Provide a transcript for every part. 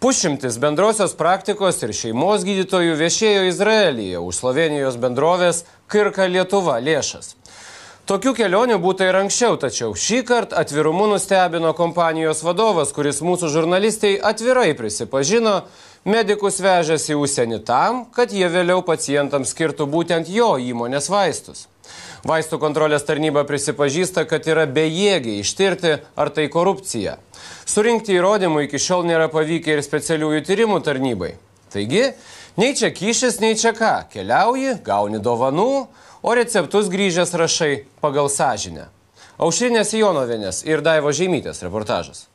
Pusšimtis bendrosios praktikos ir šeimos gydytojų viešėjo Izraelyje už Slovenijos bendrovės Kirka Lietuva lėšas. Tokių kelionių būta ir anksčiau, tačiau šį kartą atvirumu nustebino kompanijos vadovas, kuris mūsų žurnalistai atvirai prisipažino, medikus vežęs į užsienį tam, kad jie vėliau pacientams skirtų būtent jo įmonės vaistus. Vaistų kontrolės tarnyba prisipažįsta, kad yra bejėgiai ištirti, ar tai korupcija. Surinkti įrodymų iki šiol nėra pavykę ir specialiųjų tyrimų tarnybai. Taigi, nei čia kyšis, nei čia ką. Keliauji, gauni dovanų, o receptus grįžęs rašai pagal sąžinę. Aušrinės Jonovienės ir Daivo Žeimytės reportažas.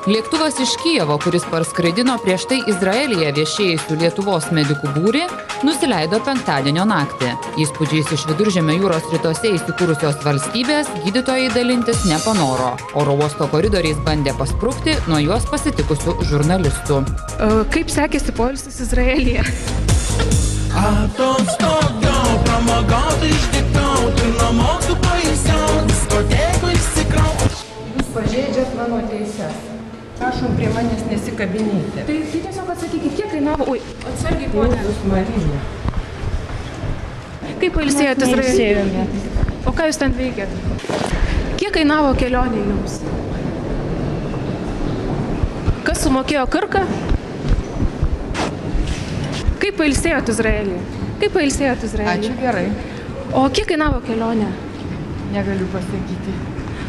Lėktuvas iš Kijevo, kuris parskraidino prieš tai Izraelyje viešėjusių Lietuvos medikų būrį, nusileido penktadienio naktį. Įspūdžiais iš Viduržemio jūros rytuose įsikūrusios valstybės gydytojai dalintis nepanoro. Oro uosto koridoriais bandė pasprukti nuo juos pasitikusių žurnalistų. Kaip sekėsi poilsis Izraelyje? Jūs pažeidžiat mano teises. Prašom prie manęs nesikabinėti. Tai tiesiog atsakykit, kiek kainavo... Oi, atsargiai, ponė. Jūs Marija. Kaip pailsėjot Izraelyje? O ką jūs ten veikėt? Kiek kainavo kelionė jums? Kas sumokėjo Kirką? Kaip pailsėjot Izraelyje? Kaip pailsėjot Izraelyje? Ačiū, gerai. O kiek kainavo kelionė? Negaliu pasakyti.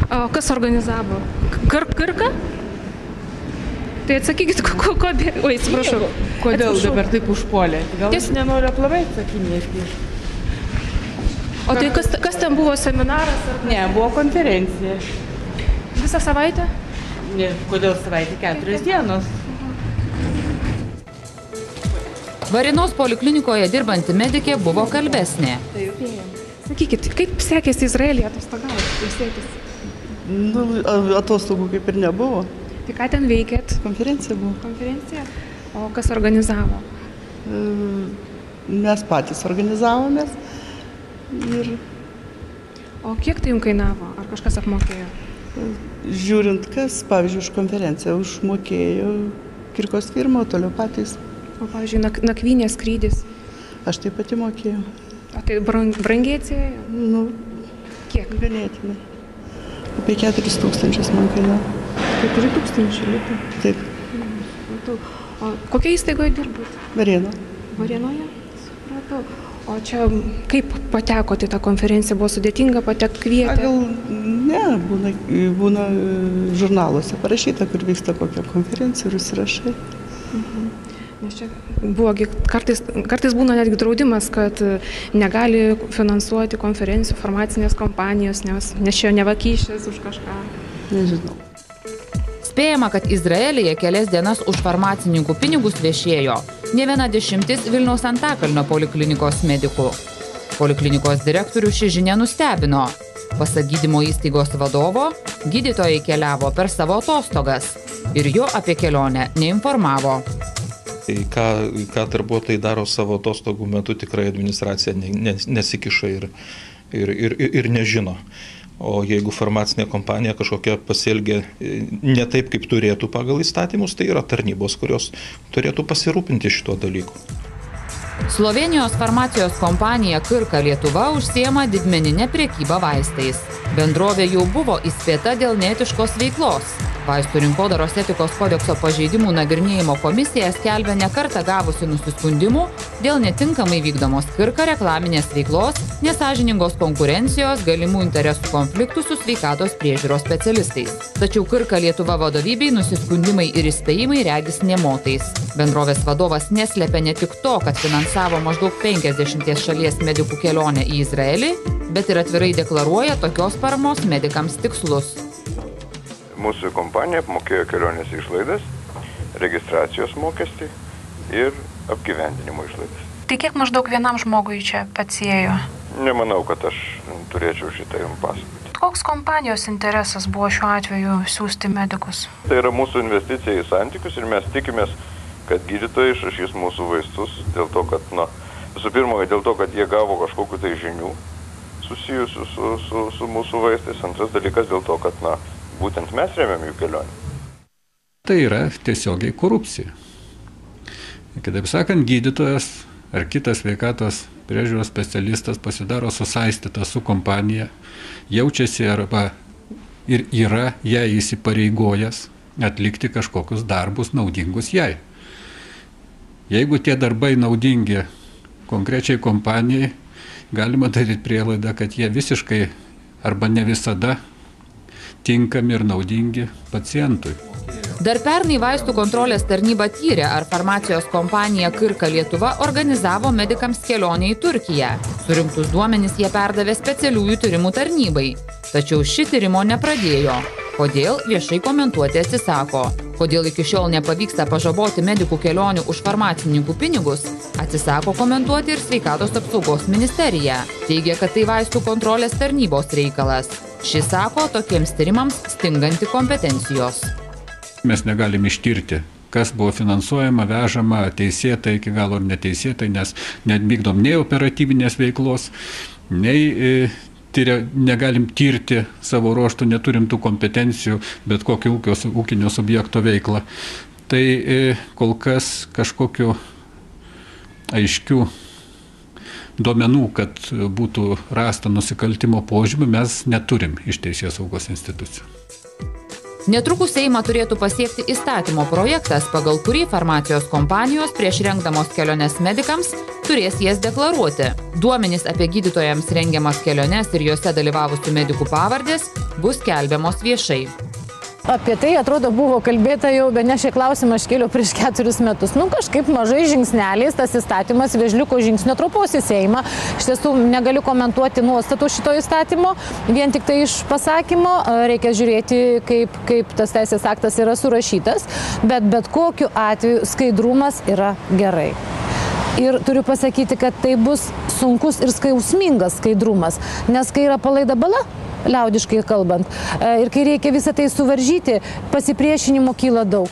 O kas organizavo? Kirką? Tai atsakykit, kodėl... Oi, atsiprašau. Kodėl dabar taip užpuolė? Gal jis nenori aplamai atsakinėti? O tai kas ten buvo, seminaras? Ne, buvo konferencija. Visą savaitę? Ne, kodėl savaitę? 4 dienos. Varėnos poliklinikoje dirbanti medikė buvo kalbesnė. Sakykit, kaip sekėsi Izraelyje atostogauti, ilsėtis? Atostogų kaip ir nebuvo. Tai ką ten veikėt? Konferencija buvo. Konferencija? O kas organizavo? Mes patys organizavomės. Ir... O kiek tai jums kainavo? Ar kažkas apmokėjo? Žiūrint, kas, pavyzdžiui, už konferenciją užmokėjo Kirkos firma, o toliau patys. O, pavyzdžiui, nakvynės skrydis? Aš taip pati mokėjau. O tai brangiai atsėjo? Nu, kiek? Ganėtinai. Apie 4 000 man kainavo. 4 000 litų? Taip. O kokia įstaigoje dirbat? Varėno. Varėnoje? Supratau. O čia kaip patekote į tą konferenciją? Buvo sudėtinga patekti, kvietė? Gal ne, būna žurnaluose parašyta, kur vyksta kokia konferencija ir užsirašai. Nes čia buvo, kartais būna netgi draudimas, kad negali finansuoti konferencijų farmacinės kompanijos, nes čia nevakyšės už kažką. Nežinau. Spėjama, kad Izraelyje kelias dienas už farmacininkų pinigus viešėjo ne viena dešimtis Vilniaus Antakalnio poliklinikos medikų. Poliklinikos direktorių ši žinia nustebino. Pasak gydymo įstaigos vadovo, gydytojai keliavo per savo atostogas ir jo apie kelionę neinformavo. Tai ką darbuotojai daro savo atostogų metu, tikrai administracija nesikiša ir nežino. O jeigu farmacinė kompanija kažkokia pasielgia ne taip, kaip turėtų pagal įstatymus, tai yra tarnybos, kurios turėtų pasirūpinti šito dalyku. Slovenijos farmacijos kompanija Kirka Lietuva užsiema didmeninę prekybą vaistais. Bendrovė jau buvo įspėta dėl neetiškos veiklos. Vaistų rinkodaros etikos kodekso pažeidimų nagrinėjimo komisija skelbia ne kartą gavusi nusiskundimų dėl netinkamai vykdomos Kirka reklaminės veiklos, nesąžiningos konkurencijos, galimų interesų konfliktų su sveikatos priežiūros specialistais. Tačiau Kirka Lietuva vadovybei nusiskundimai ir įspėjimai regis nė motais. Bendrovės vadovas neslepia ne tik to, kad finansavo maždaug 50 šalies medikų kelionę į Izraelį, bet ir atvirai deklaruoja tokios paramos medikams tikslus. Mūsų kompanija apmokėjo kelionės išlaidas, registracijos mokestį ir apgyvendinimo išlaidas. Tai kiek maždaug vienam žmogui čia atsiėjo? Nemanau, kad aš turėčiau šitą jums pasakoti. Koks kompanijos interesas buvo šiuo atveju siūsti medikus? Tai yra mūsų investicija į santykius ir mes tikimės, kad gydytojai išrašys mūsų vaistus dėl to, kad, visų pirma, dėl to, kad jie gavo kažkokiu tai žinių susijusių su mūsų vaistais. Antras dalykas dėl to, kad, būtent mes rėmėm jų kelionę. Tai yra tiesiogiai korupcija. Kitaip sakant, gydytojas ar kitas sveikatos priežiūros specialistas pasidaro susaistytas su kompanija, jaučiasi arba ir yra jai įsipareigojęs atlikti kažkokius darbus naudingus jai. Jeigu tie darbai naudingi konkrečiai kompanijai, galima daryti prielaidą, kad jie visiškai arba ne visada tinkami ir naudingi pacientui. Dar pernai vaistų kontrolės tarnyba tyrė, ar farmacijos kompanija Kirka Lietuva organizavo medikams kelionę į Turkiją. Surinktus duomenys jie perdavė specialiųjų tyrimų tarnybai. Tačiau ši tyrimo nepradėjo. Kodėl viešai komentuoti atsisako? Kodėl iki šiol nepavyksta pažaboti medikų kelionių už farmacininkų pinigus, atsisako komentuoti ir Sveikatos apsaugos ministerija. Teigia, kad tai vaistų kontrolės tarnybos reikalas. Ši sako, tokiems tyrimams stinganti kompetencijos. Mes negalim ištirti, kas buvo finansuojama, vežama, teisėtai iki galo ar neteisėtai, nes nevykdom nei operatyvinės veiklos, nei negalim tirti savo ruoštų, neturim tų kompetencijų, bet kokio ūkinio subjekto veiklą. Tai kol kas kažkokiu aiškių duomenų, kad būtų rasta nusikaltimo požymių, mes neturim iš Teisėsaugos institucijų. Netrukus Seimą turėtų pasiekti įstatymo projektas, pagal kurį farmacijos kompanijos prieš rengdamos keliones medikams turės jas deklaruoti. Duomenys apie gydytojams rengiamas keliones ir juose dalyvavusių medikų pavardės bus skelbiamos viešai. Apie tai, atrodo, buvo kalbėta jau, bet ne šį klausimą aš kėliau prieš 4 metus. Kažkaip mažai žingsneliais tas įstatymas vėžliuko žingsnio tropos į Seimą. Iš tiesų negaliu komentuoti nuostatų šito įstatymo, vien tik tai iš pasakymo. Reikia žiūrėti, kaip tas teisės aktas yra surašytas, bet kokiu atveju skaidrumas yra gerai. Ir turiu pasakyti, kad tai bus sunkus ir skausmingas skaidrumas, nes kai yra palaida bala, liaudiškai kalbant, ir kai reikia visą tai suvaržyti, pasipriešinimo kyla daug.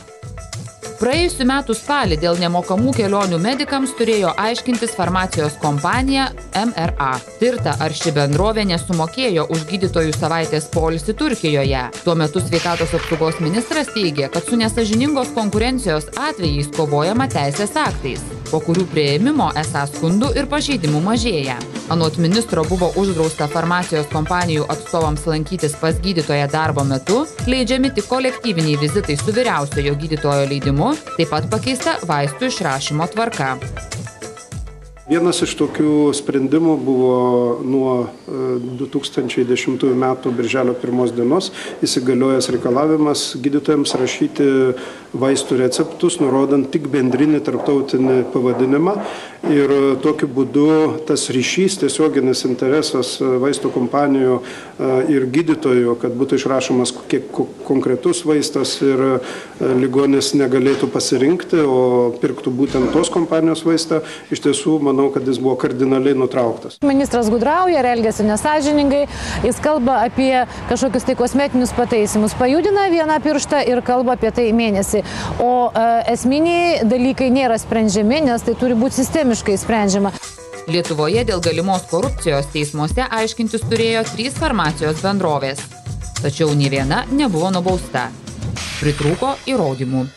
Praėjusių metų spalį dėl nemokamų kelionių medikams turėjo aiškintis farmacijos kompanija MRA. Tirta, ar ši bendrovė nesumokėjo už gydytojų savaitės poilsį Turkijoje. Tuo metu Sveikatos apsaugos ministras teigė, kad su nesąžiningos konkurencijos atvejais kovojama teisės aktais, po kurių priėmimo esą skundų ir pažeidimų mažėja. Anot ministro buvo uždrausta farmacijos kompanijų atstovams lankytis pas gydytoją darbo metu, leidžiami tik kolektyviniai vizitai su vyriausiojo gydytojo leidimu, taip pat pakeista vaistų išrašymo tvarka. Vienas iš tokių sprendimų buvo nuo 2010 metų birželio 1 dienos įsigaliojęs reikalavimas gydytojams rašyti vaistų receptus, nurodant tik bendrinį tarptautinį pavadinimą. Ir tokiu būdu tas ryšys, tiesioginis interesas vaistų kompanijų ir gydytojų, kad būtų išrašomas kiek konkretus vaistas ir ligonis negalėtų pasirinkti, o pirktų būtent tos kompanijos vaistą, iš tiesų, manau, kad jis buvo kardinaliai nutrauktas. Ministras gudrauja ir elgiasi nesąžiningai, jis kalba apie kažkokius tai kosmetinius pataisimus, pajudina vieną pirštą ir kalba apie tai mėnesį. O esminiai dalykai nėra sprendžiami, nes tai turi būti sistemiškai sprendžiama. Lietuvoje dėl galimos korupcijos teismuose aiškintis turėjo 3 farmacijos bendrovės. Tačiau nė viena nebuvo nubausta. Pritrūko įrodymų.